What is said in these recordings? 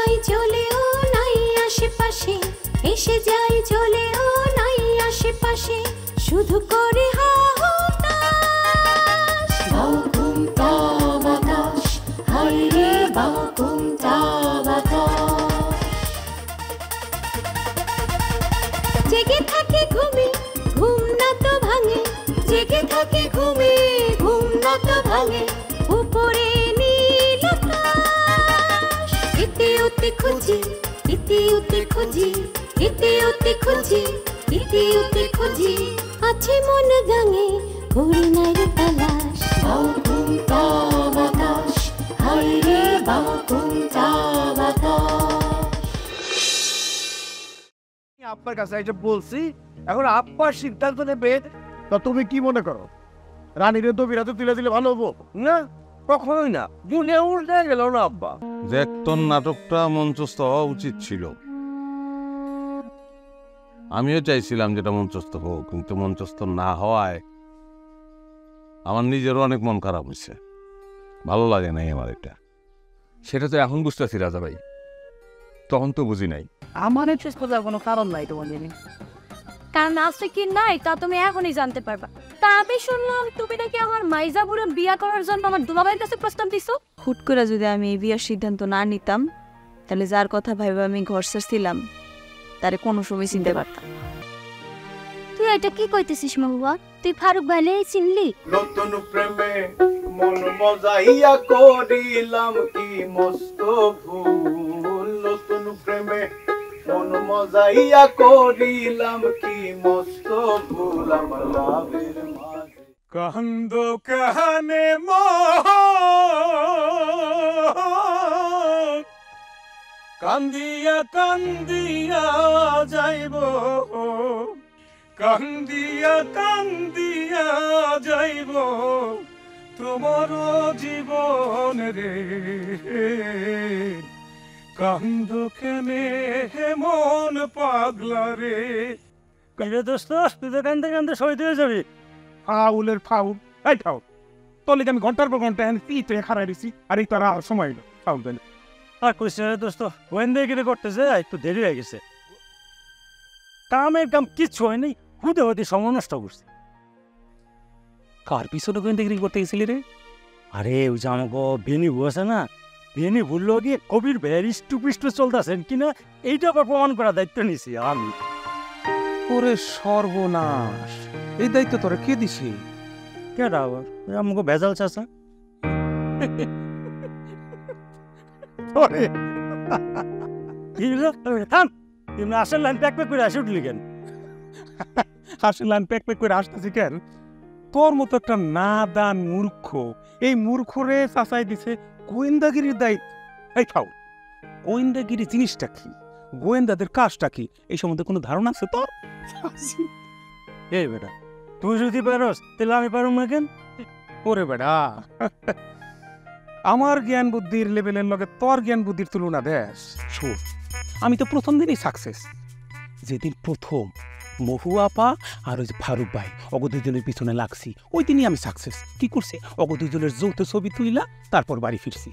যাই চলেও নাই আশেপাশে, এসে যাই চলেও নাই আশেপাশে, শুধু করে হাহুতাশ। বাকুমটা বাতাস, হায় রে বাকুমটা বাতাস। জেগে থাকে ঘুমে, ঘুম না তো ভাঙে, জেগে থাকে ঘুমে, ঘুম না তো ভাঙে, উপরে নীল আকাশ। এতে ওতে খুঁজি, এতে ওতে খুঁজি, এতে ওতে খুঁজি, এতে ওতে খুঁজি, আছে মন গাঙে করি নাই রে তালাশ। বাকুমটা বাতাস, হায় রে বাকুমটা বাতাস। আব্বার কাছে এটা বলছি, এখন আব্বার সিদ্ধান্ত নেবে। তা তুমি কি মনে করো, রানীরে তো বিরাতে তুলে দিলে ভালো হবো? না, কখনোই না, দুনিয়া উল্টে গেল না আব্বা। দেখতন নাটকটা মঞ্চস্থ হওয়া উচিত ছিল। আমিও চাইছিলাম যেটা মঞ্চস্থ হোক, কিন্তু মঞ্চস্থ না হওয়ায় আমার নিজেরও অনেক মন খারাপ হয়েছে। ভালো লাগে নাই আমার এটা। সেটা তো এখন বুঝতেছি রাজা ভাই, তখন তো বুঝি নাই। আমার শেষ করার কোনো কারণ নাই তোমার জানি, কারণ আছে কি নাই তা তুমি এখনই জানতে পারবা। তা আমি শুনলাম তুমি নাকি আমার মাইজাবুরে বিয়া করার জন্য আমার দুলাভাইয়ের কাছে প্রস্তাব দিছো। হুট করে যদি আমি এই বিয়ের সিদ্ধান্ত না নিতাম, তাহলে যার কথা ভাইবা আমি ঘর ছেড়ছিলাম তারে কোনো সময় চিনতে পারতাম না। তুই এটা কি কইতেছিস মহুয়া? তুই ফারুক ভাইলে চিনলি? নতুন প্রেমে মন মজাইয়া করিলাম কি মস্ত ভুল, নতুন প্রেমে মন মজাইয়া করিলাম কি মস্ত ভুল, আমার লাভের মাঝে কান্দ কাহানে কান্দিয়া কান্দিয়া যাইব, কান্দিয়া কান্দিয়া যাইব তোমার জীবন রে, কান্দ কেনে মন পাগলা রে। কাজে দোস্ত, তুই তো কান্দতে কান্দতে শহীদ হয়ে যাবি। ফাউলের ফাউল, এই ফাউল তোর লিগে আমি ঘন্টার পর ঘন্টা পিতে খারাই দিছি, আর এই তোর আর সময় হলো ফাউল দেন। আর কইস না রে দোস্ত, গোয়েন্দাগিরি করতেছে, একটু দেরি হয়ে গেছে। কামের কাম কিচ্ছু হয় নাই, হুদে হুদে সময় নষ্ট করছে। কার পিছনে গোয়েন্দাগিরি করতে গেছিলি রে? আরে ওই যে আমাকে বেনি আছে না, বেনি ভুললো গিয়ে কবির ভাইয়ের স্টুপিস্ট চলতেছেন কিনা এইটা আবার প্রমাণ করার দায়িত্ব নিছি আমি। ওরে সর্বনাশ, এই দায়িত্ব তোরা কে দিছি? কেডা আবার? আমাকে ভেজাল চাষা। আসল লাইন প্যাক প্যাক করে আসে উঠলি কেন? আসল লাইন প্যাক প্যাক করে আসতেছি কেন? তোর মতো একটা নাদান মূর্খ এই মূর্খরে চাচাই দিছে গোয়েন্দাগিরির দায়িত্ব। এই ফাউল, গোয়েন্দাগিরি জিনিসটা কি, গোয়েন্দাদের কাজটা কি, এই সম্বন্ধে কোনো ধারণা আছে তোর? এই বেটা, তুই যদি পারস তাহলে আমি পারুম না কেন? ওরে বেটা, আমার জ্ঞান বুদ্ধির লেভেলের লগে তোর জ্ঞান বুদ্ধির তুলনা দেশ। শোন, আমি তো প্রথম দিনই সাকসেস। যেদিন প্রথম মহু আপা আর ওই যে ফারুক ভাই অগ দুজনের পিছনে লাগছি, ওই দিনই আমি সাকসেস। কি করছি, অগ দুজনের যৌথ ছবি তুইলা তারপর বাড়ি ফিরছি।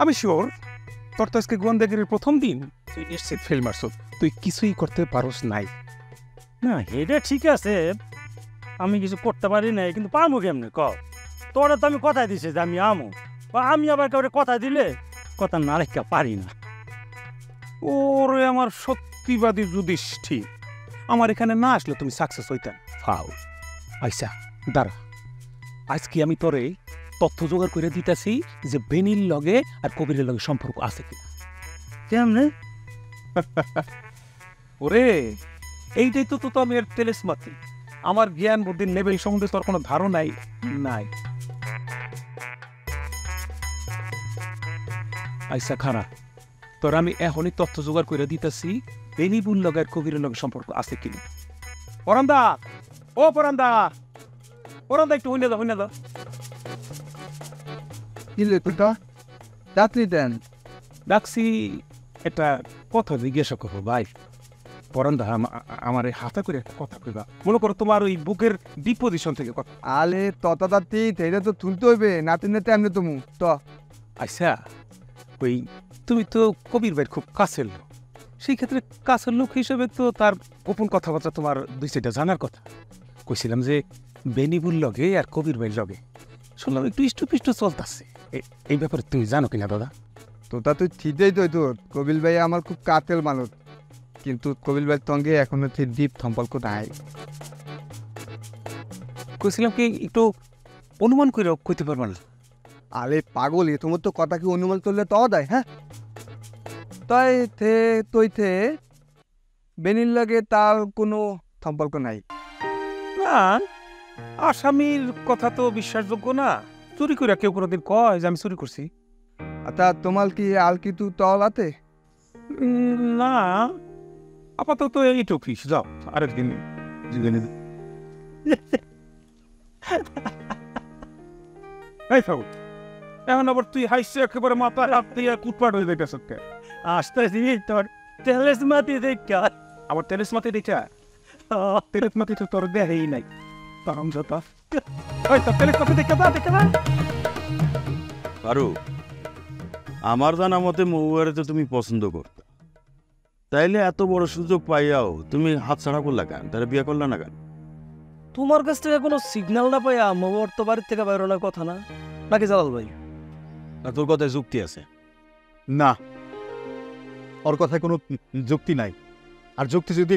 আমি শিওর তোর তো আজকে গোয়েন্দাগিরির প্রথম দিন, তুই নিশ্চিত ফেল মারছ, তুই কিছুই করতে পারস নাই। না এটা ঠিক আছে, আমি কিছু করতে পারি নাই, কিন্তু পারবো কেমনে ক? তোরা তো আমি কথা দিছি যে আমি আমো, আমি আবার কাউরে কথা দিলে কথা না রেখা পারি না। ওরে আমার সত্যিবাদী যুধিষ্ঠির, আমার এখানে না আসলে তুমি সাকসেস হইতেন। ফাউল আইসা দাঁড়া, আজকে আমি তোরে তথ্য জোগাড় করে দিতেছি যে বেনির লগে আর কবিরের লগে সম্পর্ক আছে কিনা। কেমনে? ওরে এইটাই তো তো আমি টেলেসমাতি, আমার জ্ঞান বুদ্ধির লেভেল সম্বন্ধে তোর কোনো ধারণাই নাই। আইসা খানা, তোর আমি এখনই তথ্য জোগাড় করে দিতেছি বেনিবুল লগার কবিরের লগে সম্পর্ক আছে কিনা। পরান্দা, ও পরান্দা, পরান্দা একটু হইনা দাও, হইনা দাও। কি লেখা যাত্রী দেন ডাকছি একটা কথা জিজ্ঞাসা করবো ভাই। পরান্দা, আমার এই হাতে করে একটা কথা কইবা, মনে করো তোমার ওই বুকের ডিপোজিশন থেকে কথা। আলে ততাতাতি এটা তো তুলতে হইবে, নাতি নাতে এমনি তুমি তো। আচ্ছা ওই তুমি তো কবির ভাইয়ের খুব কাছের লোক, সেই ক্ষেত্রে কাছের লোক হিসেবে তো তার গোপন কথাবার্তা তোমার দুই সেটা জানার কথা। কইছিলাম যে বেনিবুল লগে আর কবির ভাইয়ের লগে শুনলাম একটু ইষ্টপিষ্ট চলতেছে, এই ব্যাপারে তুমি জানো কিনা দাদা? তোতা তুই ঠিকই তো তোর কবিল ভাই আমার খুব কাতেল মানুষ, কিন্তু কবিল ভাইয়ের সঙ্গে এখনো ঠিক ডিপ সম্পর্ক নাই। কইছিলাম কি একটু অনুমান করে কইতে পারবা না? আরে পাগল, এ তোমার তো কথা কি অনুমান করলে তাও দেয়? হ্যাঁ, তাই তুই বেনির লাগে তার কোনো সম্পর্ক নাই? না, আসামির কথা তো বিশ্বাসযোগ্য না। চুরি করে কেউ কোনোদিন কয় যে আমি চুরি করছি? আচ্ছা, তোমার কি আর কিছু তল আছে? না, আপাতত এইটুকুই। যাও, আরেকদিন জিজ্ঞেস। এই ফাগুল, এখন আবার তুই হাইসে একেবারে মাথা হাত দিয়ে কুটপাট হয়ে যাইতেছ। আসতেছি তোর তেলেস মাতি দেখা। আবার তেলেস মাতি দেখা? তেলেস মাতি তো তোর দেহেই নাই। তারাম যত ওই তো তেলেস মাতি দেখা দা, দেখা দা। ফারুক, আমার জানা মতে মহুয়ারে তো তুমি পছন্দ করতে, তাইলে এত বড় সুযোগ পাইয়াও তুমি হাতছাড়া করলা কেন? তাহলে বিয়ে করলা না কেন? তোমার কাছ থেকে কোনো সিগন্যাল না পাইয়া মহুয়ার তো বাড়ির থেকে বেরোনোর কথা না, নাকি জালাল ভাই? না, তোর কথায় যুক্তি আছে? না, ওর কথায় কোনো যুক্তি নাই। আর যুক্তি যদি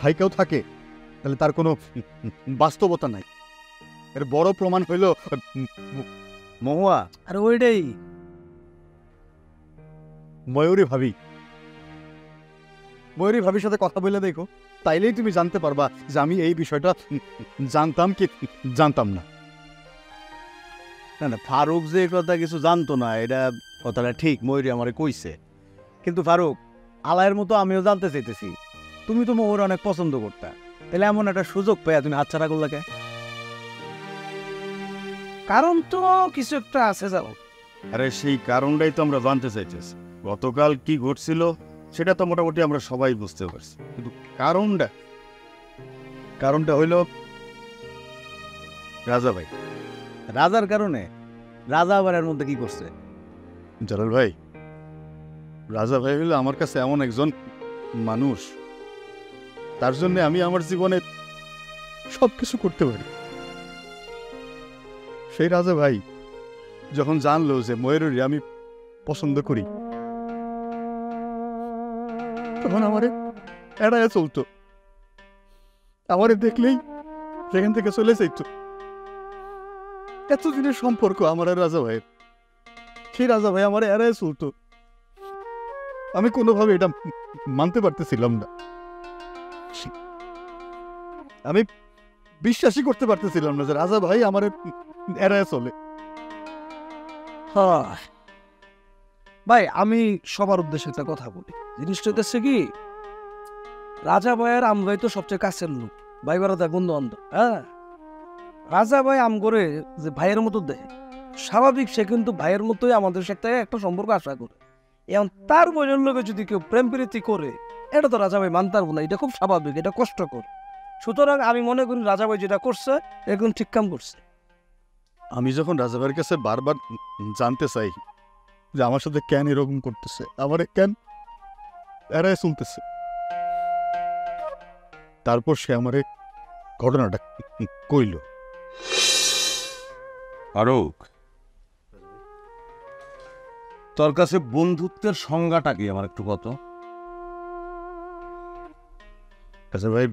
থাইকেও থাকে তাহলে তার কোনো বাস্তবতা নাই। এর বড় প্রমাণ হইল মহুয়া আর ওইটাই ময়ূরী ভাবির সাথে কথা বলে দেখো, তাইলেই তুমি জানতে পারবা যে আমি এই বিষয়টা জানতাম কি জানতাম না। না না, ফারুক যে কথা কিছু জানতো না এটা কথাটা ঠিক, ময়ূরী আমারে কইছে। কিন্তু ফারুক, আলায়ের মতো আমিও জানতে চাইতেছি, তুমি তো মহুর অনেক পছন্দ করতা, তাহলে এমন একটা সুযোগ পেয়ে তুমি হাতছাড়া করলা কে? কারণ তো কিছু একটা আছে জানো। আরে সেই কারণটাই তো আমরা জানতে চাইতেছি। গতকাল কি ঘটছিল সেটা তো মোটামুটি আমরা সবাই বুঝতে পারছি, কিন্তু কারণটা হইল রাজা ভাই। রাজার কারণে? রাজা আবার এর মধ্যে কি করছে? জালাল ভাই, রাজা ভাই হইল আমার কাছে এমন একজন মানুষ, তার জন্য আমি আমার জীবনে সবকিছু করতে পারি। সেই রাজা ভাই যখন জানলো যে ময়ূরী আমি পছন্দ করি, তখন আমারে এড়াইয়া চলতো, আমারে দেখলেই সেখান থেকে চলে যাইতো। এতদিনের সম্পর্ক আমার আর রাজা ভাইয়ের, সেই রাজা ভাই আমার এড়াইয়া চলতো। আমি কোনোভাবে এটা মানতে পারতেছিলাম না, আমি বিশ্বাসই করতে পারতেছিলাম না যে রাজা ভাই আমার এড়াইয়া চলে। ভাই, আমি সবার উদ্দেশ্যে একটা কথা বলি। জিনিসটা হচ্ছে কি, রাজা ভাইয়ের আম ভাই তো সবচেয়ে কাছের লোক, ভাই বেড়াতে বন্ধু বান্ধব। হ্যাঁ, রাজা ভাই আম করে যে ভাইয়ের মতো দেয়, স্বাভাবিক সে কিন্তু ভাইয়ের মতোই আমাদের সাথে একটা সম্পর্ক আশা করে। এখন তার বোনের লোকে যদি কেউ প্রেম প্রীতি করে, এটা তো রাজা ভাই মানতে পারবো না, এটা খুব স্বাভাবিক, এটা কষ্টকর। সুতরাং আমি মনে করি রাজা ভাই যেটা করছে একদম ঠিক কাম করছে। আমি যখন রাজা ভাইয়ের কাছে বারবার জানতে চাই যে আমার সাথে কেন এরকম করতেছে, আমার কেন এড়ায় চলতেছে, তারপর সে আমার ঘটনাটা কইল। ফারুক, তোর কাছে বন্ধুত্বের সংজ্ঞাটা কি আমার একটু কত? আচ্ছা ভাই,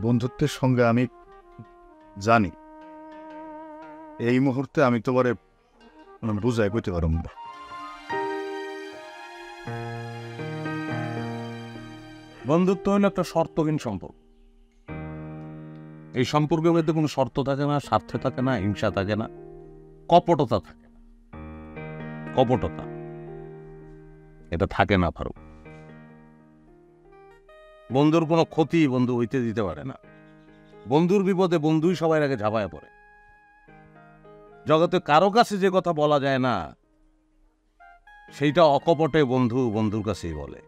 বন্ধুত্বের সঙ্গে আমি জানি, এই মুহূর্তে আমি তোমারে বুঝাই কইতে পারব না। বন্ধুত্ব হলো একটা শর্তহীন সম্পর্ক। এই সম্পর্কের মধ্যে কোনো শর্ত থাকে না, স্বার্থ থাকে না, হিংসা থাকে না, কপটতা থাকে না। কপটতা এটা থাকে না ফারুক। বন্ধুর কোনো ক্ষতি বন্ধু হইতে দিতে পারে না। বন্ধুর বিপদে বন্ধুই সবাই আগে ঝাঁপায় পড়ে। জগতে কারো কাছে যে কথা বলা যায় না, সেইটা অকপটে বন্ধু বন্ধুর কাছেই বলে।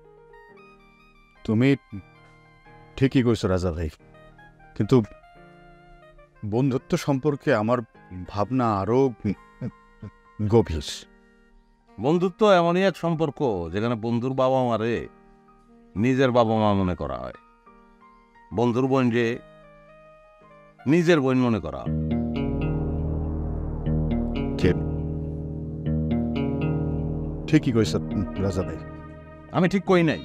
তুমি ঠিকই কইছো রাজা ভাই, কিন্তু বন্ধুত্ব সম্পর্কে আমার ভাবনা আরো গভীর। বন্ধুত্ব এমনই এক সম্পর্ক যেখানে বন্ধুর বাবা মারে নিজের বাবা মা মনে করা হয়, বন্ধুর বোন যে নিজের বোন মনে করা হয়। ঠিকই কইছ রাজা ভাই। আমি ঠিক কই নাই,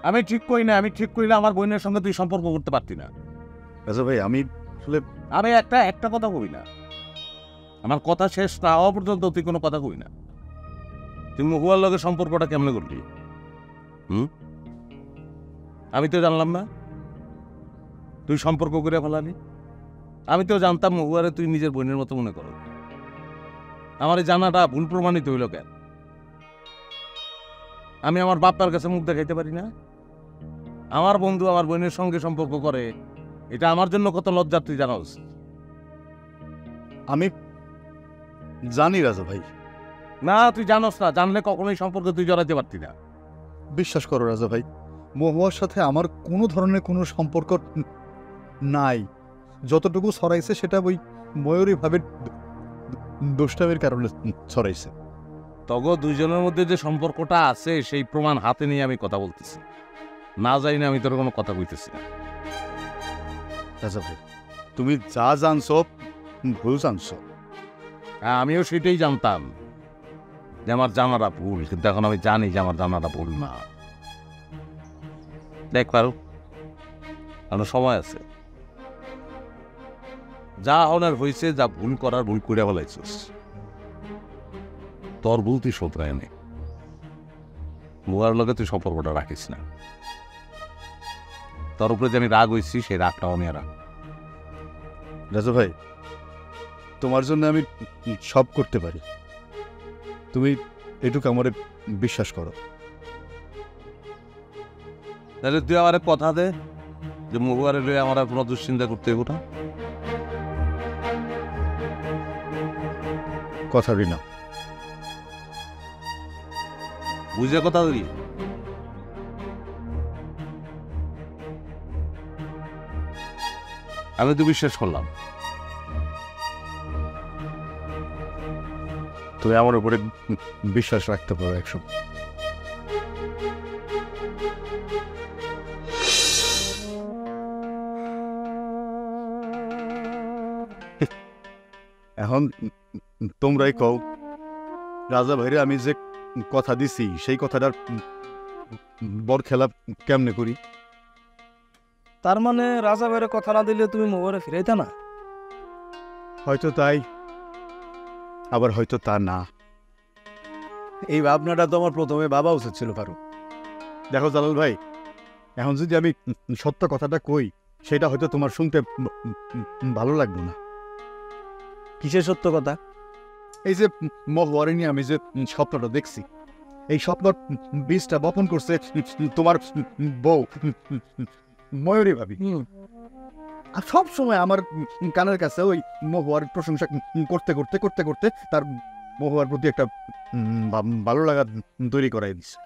আমি ঠিক কই না। আমি ঠিক কইলে আমার বোনের সঙ্গে তুই সম্পর্ক করতে পারতি না। রাজা ভাই আমি আসলে আমি একটা কথা কই না, আমার কথা শেষ না হওয়া পর্যন্ত তুই কোনো কথা কই না। তুই মহুয়ার লগে সম্পর্কটা কেমনে করলি? আমি তো জানলাম না তুই সম্পর্ক করে ফেলালি। আমি তো জানতাম মহুয়ারে তুই নিজের বোনের মতো মনে করো। আমার এই জানাটা ভুল প্রমাণিত হইল কেন? আমি আমার বাপ্পার কাছে মুখ দেখাইতে পারি না? আমার বন্ধু আমার বোনের সঙ্গে সম্পর্ক করে, এটা আমার জন্য কত লজ্জার তুই জানোস? আমি জানি রাজা ভাই। না, তুই জানোস না। জানলে কখনোই সম্পর্কে তুই জড়াতে পারতি না। বিশ্বাস করো রাজা ভাই, মহুয়ার সাথে আমার কোনো ধরনের কোনো সম্পর্ক নাই। যতটুকু ছড়াইছে সেটা ওই ময়ূরী ভাবের দুষ্টামের কারণে ছড়াইছে। তগো দুইজনের মধ্যে যে সম্পর্কটা আছে সেই প্রমাণ হাতে নিয়ে আমি কথা বলতেছি। না জানি না আমি তোর কোনো কথা কইতেছি না। রাজা ভাই তুমি যা জানছো ভুল জানছো। হ্যাঁ, আমিও সেটাই জানতাম যে আমার জানাটা ভুল, কিন্তু এখন আমি জানি যে আমার জানাটা ভুল না। দেখ পারো, এখনো সময় আছে। যা হনার হয়েছে, যা ভুল করার ভুল করে ফেলাইছিস। তোর ভুল তুই শোধরায় নে। মুয়ার লগে তুই সম্পর্কটা রাখিস না। তোর উপরে যে আমি রাগ হয়েছি সেই রাগটাও আমি আর রাজা ভাই তোমার জন্য আমি সব করতে পারি, তুমি এটুকু আমার বিশ্বাস করো। তাহলে তুই আমার কথা দে যে মহুয়ারে লয়ে আমার আর কোনো দুশ্চিন্তা করতে হইব না। কথা দিই না। বুঝে কথা দিই। আমি তো বিশ্বাস করলাম। তুমি আমার উপরে বিশ্বাস রাখতে পারো 100। এখন তোমরাই কও রাজা ভাইরে আমি যে কথা দিছি সেই কথাটার বর খেলা কেমনে করি? তার মানে রাজা ভাইয়ের কথা না দিলে তুমি মোবাইলে ফিরাইতা না? হয়তো তাই, আবার হয়তো তা না। এই ভাবনাটা তো আমার প্রথমে ভাবা উচিত ছিল ফারুক। দেখো জালাল ভাই, এখন যদি আমি সত্য কথাটা কই সেটা হয়তো তোমার শুনতে ভালো লাগবে না। কিসের সত্য কথা? এই যে মহুয়ারে নিয়ে আমি যে স্বপ্নটা দেখছি, এই স্বপ্নর বীজটা বপন করছে তোমার বউ ময়ূরী ভাবি। আর সব সময় আমার কানের কাছে ওই মহুয়ার প্রশংসা করতে করতে করতে করতে তার মহুয়ার প্রতি একটা ভালো লাগা তৈরি করাই দিচ্ছে।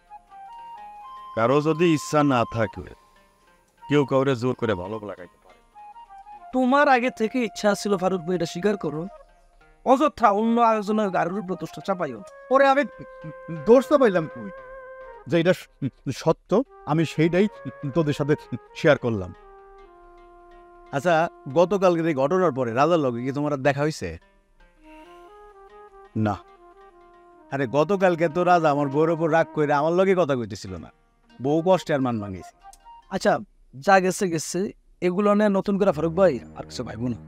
কারো যদি ইচ্ছা না থাকলে কেউ কাউরে জোর করে ভালো লাগাইতে পারে। তোমার আগে থেকে ইচ্ছা ছিল ফারুক ভাই, এটা স্বীকার করো। অযথা অন্য আয়োজনের গাড়ির উপর দোষটা চাপাইও। পরে আমি দোষটা পাইলাম কই যে এটা সত্য, আমি সেইটাই তোদের সাথে শেয়ার করলাম। আচ্ছা, গতকালকে এই ঘটনার পরে রাজার লগে কি তোমার দেখা হয়েছে? না। আরে গতকালকে তো রাজা আমার বউর ওপর রাগ করে আমার লগে কথা কইতেছিল না, বউ কষ্টে আর মান ভাঙিয়েছে। আচ্ছা, যা গেছে গেছে, এগুলো নিয়ে নতুন করে ফারুক ভাই আর কিছু ভাইব না।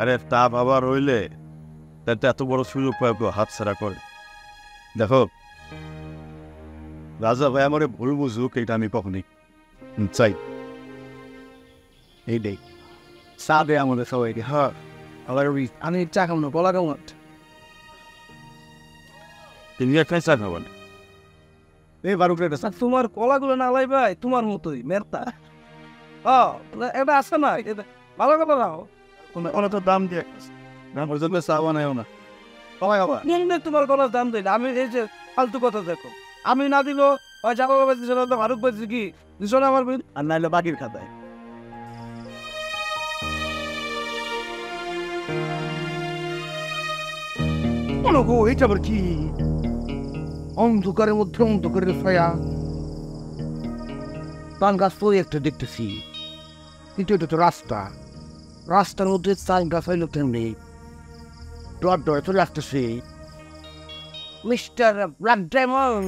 আরে তা বাবা রইলে তাতে এত বড় সুযোগ পায় হাত ছাড়া করে। দেখো রাজা ভাই আমার ভুল বুঝুক, এটা আমি কখনই চাই। এইটাই সাদে আমাদের সবাইকে। হ্যাঁ, আমি চা খাবো না, কলা খাবো না। তুমি একটাই চা খাবেন? এই বারুক রে, তোমার কলাগুলো না লাই ভাই তোমার মতোই মেরতা। এটা আছে না, ভালো কথা নাও। কোনো তো দাম দিয়ে ওই জন্য চা বানায়ও না। তোমার কলার দাম দিই না। আমি এই যে ফালতু কথা দেখো, আমি না দিল যাবো ফারুক ভাই কি দিছ না আমার, আর নাইলে বাকির খাতায়। এইটা আবার কি? অন্ধকারের মধ্যে অন্ধকারের ছায়া। তাল গাছ তো একটা দেখতেছি, কিন্তু এটা তো রাস্তা, রাস্তার মধ্যে তাল গাছ হইল তেমনি ডর ডরে চলে আসতেছে। মিস্টার ব্ল্যাক ডায়মন্ড,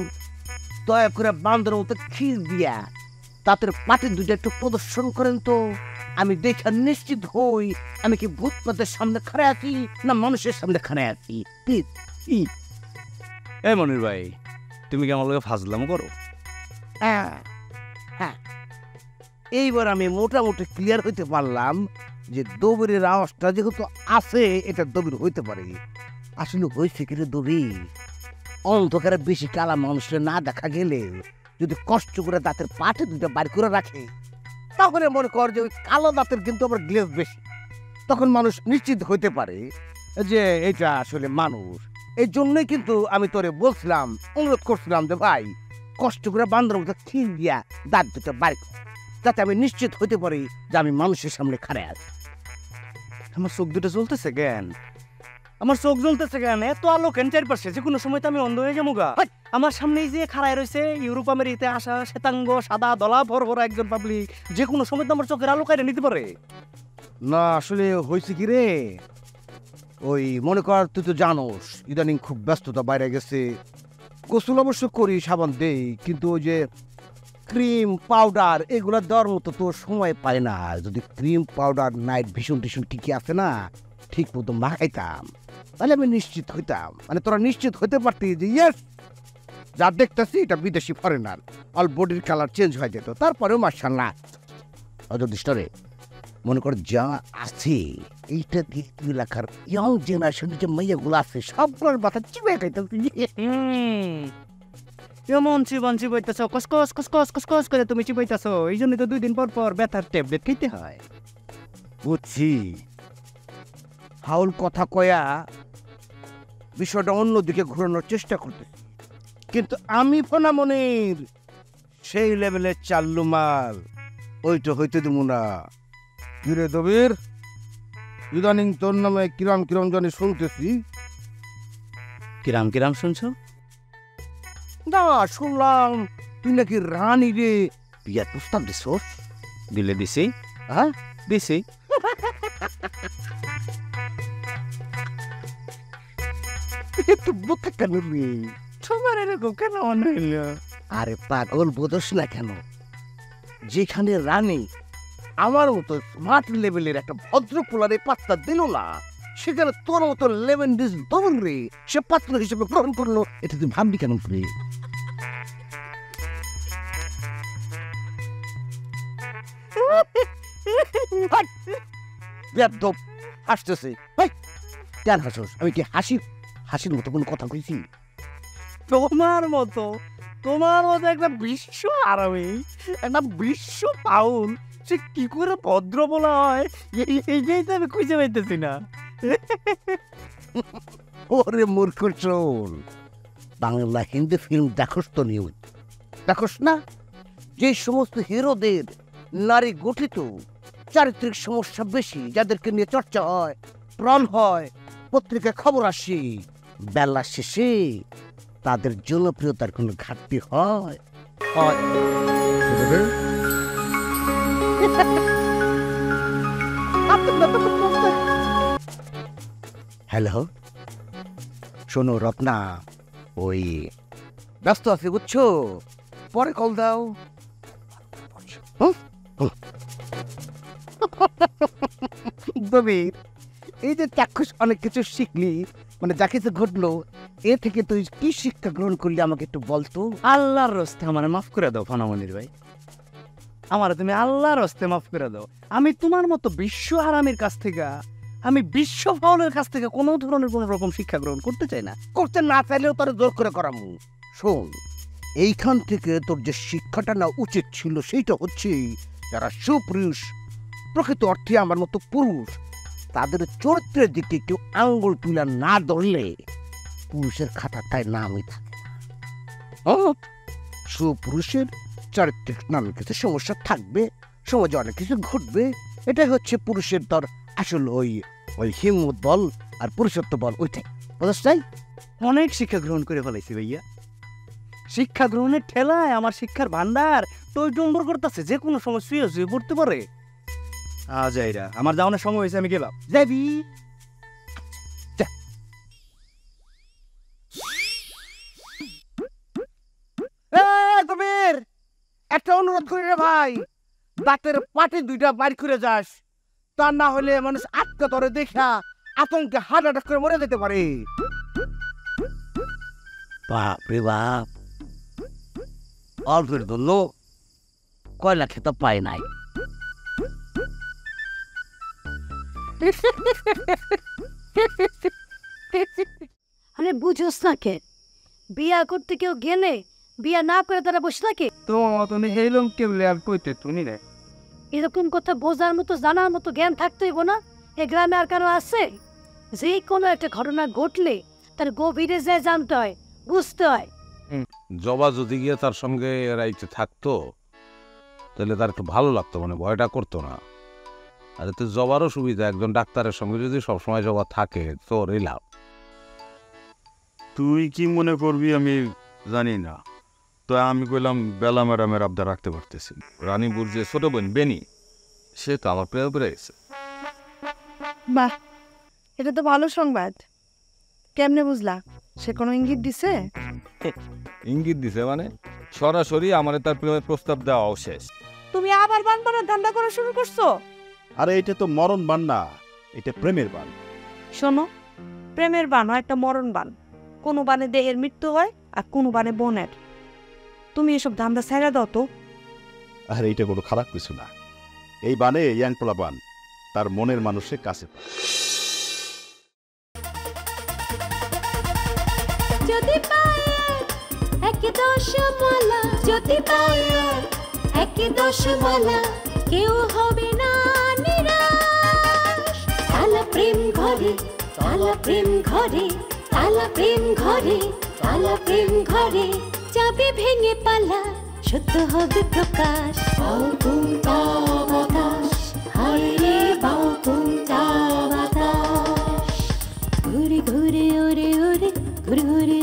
দয়া করে বান্দর মতো খিল দিয়া তাদের পাটির দুটো একটু প্রদর্শন করেন তো, আমি দেখে নিশ্চিত হই আমি কি ভূতপাতের সামনে খাড়া আছি না মানুষের সামনে খাড়া আছি। প্লিজ। এই মনির ভাই, তুমি কি আমার লগে ফাজলাম করো? হ্যাঁ হ্যাঁ, এইবার আমি মোটামুটি ক্লিয়ার হইতে পারলাম যে দবিরের আওয়াজটা যেহেতু আছে এটা দবির হইতে পারে। আসলে হয়েছে কিনা দবির, অন্ধকারে বেশি কালা মানুষের না দেখা গেলে যদি কষ্ট করে দাঁতের পাটে দুটো বাড়ি করে রাখে, তাহলে মনে কর যে ওই কালো দাঁতের কিন্তু আবার গ্লেজ বেশি, তখন মানুষ নিশ্চিত হইতে পারে যে এটা আসলে মানুষ। এই জন্যই কিন্তু আমি তোরে বলছিলাম, অনুরোধ করছিলাম যে ভাই কষ্ট করে বান্দর মতো খিল দিয়া দাঁত দুটো বাড়ি, যাতে আমি নিশ্চিত হইতে পারি যে আমি মানুষের সামনে খাড়ে আছি। আমার চোখ দুটো জ্বলতেছে কেন? আমার চোখ জ্বলতেছে কেন? এত আলো কেন চারপাশে? যে কোনো সময় তো আমি অন্ধ হয়ে যাবো গা। আমার সামনেই যে খাড়ায় রয়েছে ইউরোপ আমেরিকাতে আসা শ্বেতাঙ্গ সাদা দলা ভরভরা একজন পাবলিক, যে কোনো সময় তো আমার চোখের আলো কাইরে নিতে পারে। না আসলে হয়েছে কি রে, ওই মনে কর তুই তো জানোস ইদানিং খুব ব্যস্ততা বাইরে গেছে, গোসল অবশ্য করি, সাবান দেই, কিন্তু ওই যে ক্রিম পাউডার এগুলো দেওয়ার মতো তো সময় পাই না। যদি ক্রিম পাউডার নাইট ভিশন টিশন কি কি আছে না ঠিক মতো মাখাইতাম, তাহলে আমি নিশ্চিত হইতাম, মানে তোরা নিশ্চিত হইতে পারতি যে ইয়েস যা দেখতেছি এটা বিদেশি ফরেনার, অল বডির কালার চেঞ্জ হয়ে যেত। তারপরেও মাশাআল্লাহ অযোধিষ্ঠরে মনে কর যা আছে এইটা দিয়ে তুই এলাকার ইয়ং জেনারেশনের যে মেয়েগুলো আছে সবগুলোর মাথা চিবে খাইতেছি। এমন চিবান চিবাইতেছ, কসকস কসকস কসকস করে তুমি চিবাইতেছ, এই জন্য তো 2 দিন পর পর ব্যথার ট্যাবলেট খেতে হয়। বুঝছি, হাউল কথা কয়া বিষয়টা অন্যদিকে ঘোরানোর চেষ্টা করতেছি, কিন্তু আমি ফোনামনির সেই লেভেলের চাল্লু মাল ওইটা হইতে দেবো না। কিরে দবির, ইদানিং তোর নামে কিরাম কিরাম জানি শুনতেছি। কিরাম কিরাম শুনছো? না শুনলাম তুই নাকি রানী রে বিয়ার প্রস্তাব দিছোস। দিলে দিছি। হ্যাঁ দিছি। একটু বোকা কেন রে, তোমার এরকম কেন মনে হইল? আরে পাগল বোধস না কেন, যেখানে রানী আমার মতো স্মার্ট লেভেলের একটা ভদ্র পোলারে পাত্তা দিল না, সেখানে তোর মতো লেভেন ডিস দবল রে সে পাত্র হিসেবে গ্রহণ করলো, এটা তুই ভাবলি কেন রে? হাসতেছে কেন হাসোস? আমি কি হাসির মতো কোনো কথা কইছি? তোমার মতো একটা বিশ্ব আরামী, একটা বিশ্ব পাউল, সে কি করে ভদ্র বলা হয় এইটাই তো আমি খুঁজে পাইতেছি না। ওরে মূর্খ চোল, বাংলা হিন্দি ফিল্ম দেখোস তো নিউজ দেখোস না? যে সমস্ত হিরোদের নারী গঠিত, চারিত্রিক সমস্যা বেশি, যাদেরকে নিয়ে চর্চা হয়, প্রাণ হয়, পত্রিকায় খবর আসে, বেলা শেষে তাদের জনপ্রিয়তার কোনো ঘাটতি হয়? হ্যালো শোনো রত্না, ওই ব্যস্ত আছে বুঝছো, পরে কল দাও। দবির, এই যে চাক্ষুষ অনেক কিছু শিখলি, মানে যা কিছু ঘটলো, এ থেকে তুই কি শিক্ষা গ্রহণ করলি আমাকে একটু বলতো। আল্লাহর রস্তে আমার মাফ করে দাও ফানামনির ভাই, আমার তুমি আল্লাহর রস্তে মাফ করে দাও। আমি তোমার মতো বিশ্ব হারামির কাছ থেকে, আমি বিশ্ব ফাউলের কাছ থেকে কোনো ধরনের কোনো রকম শিক্ষা গ্রহণ করতে চাই না। করতে না চাইলেও তোর জোর করে করামু। শোন, এইখান থেকে তোর যে শিক্ষাটা না উচিত ছিল সেইটা হচ্ছে, যারা সুপুরুষ, প্রকৃত অর্থে আমার মতো পুরুষ, তাদের চরিত্রের দিকে একটু আঙ্গুল তুলা না ধরলে পুরুষের খাতাটায় নামই থাকে না। সুপুরুষের চারিত্রিক নামে কিছু সমস্যা থাকবে, সমাজে অনেক কিছু ঘটবে, এটাই হচ্ছে পুরুষের তোর আসল ওই হিম্মত বল আর পুরুষত্ব বল, ওইটাই বুঝছ? অনেক শিক্ষা গ্রহণ করে ফেলাইছি ভাইয়া, শিক্ষা গ্রহণের ঠেলায় আমার শিক্ষার ভান্ডার টই টম্বর করতেছে, যে কোনো সময় শুয়ে শুয়ে পড়তে পারে। যাইরা আমার যাওয়ানোর সময় হয়েছে, আমি গেলাম। যাবি? কবির, একটা অনুরোধ করি রে ভাই, দাঁতের পাটি দুইটা বাইর করে যাস, তা না হলে মানুষ আটকা ধরে দেখা আতঙ্কে হার্ট অ্যাটাক করে মরে যেতে পারে। বাপ রে বাপ, অল্পের ধরলো কয়লা খেতে পায় নাই। আরে বুঝোস না কে, বিয়া করতে কেউ গেলে বিয়া না করে তারা বসে থাকে। তোমার মতন হেলম কেবলে আর কইতে তুমি রে, এরকম কথা বোঝার মতো জানার মতো জ্ঞান থাকতেই না। এ গ্রামে আর কারো আছে? যে কোনো একটা ঘটনা ঘটলে তার গভীরে যায় জানতে হয়, বুঝতে হয়। জবা যদি গিয়ে তার সঙ্গে রাইতে থাকতো তাহলে তার একটু ভালো লাগতো, মানে ভয়টা করতো না। আর এতে জবারও সুবিধা, একজন ডাক্তারের সঙ্গে যদি সবসময় জবা থাকে তোর এই লাভ। তুই কি মনে করবি আমি জানি না, তো আমি কইলাম বেলা ম্যাডামের আবদার রাখতে পারতেছি। রানীপুর যে ছোট বোন বেনি, সে তো আমার প্রেমে পড়ে গেছে। বাহ, এটা তো ভালো সংবাদ। কেমনে বুঝলা? সে কোনো ইঙ্গিত দিছে? ইঙ্গিত দিছে মানে সরাসরি আমার তার প্রেমের প্রস্তাব দেওয়া শেষ। তুমি আবার বান বানার ধান্দা করা শুরু করছো? আরে এটা তো মরণ বান না, এটা প্রেমের বান। শোনো, প্রেমের বান হয় একটা মরণ বান। কোনো বানে দেহের মৃত্যু হয় আর কোনো বানে বনের। তুমি এসব ধান্দা ছেড়ে দাও তো। আর এইটা কোনো খারাপ কিছু না, এই বানে ইয়াং পোলা বান তার মনের মানুষের কাছে পায়। যদি পায়ে একে দশ মালা, যদি পায়ে একে দশ মালা, কেউ হবে না নিরাশ। তালা প্রেম ঘরে, তালা প্রেম ঘরে, তালা প্রেম ঘরে, তালা প্রেম ঘরে, যাবে ভেঙে পালা, সত্য হবে প্রকাশ। বাউকুমটা বাতাস, হায় রে বাউকুমটা বাতাস, ঘুরে ঘুরে ওরে ওরে, ঘুরে ঘুরে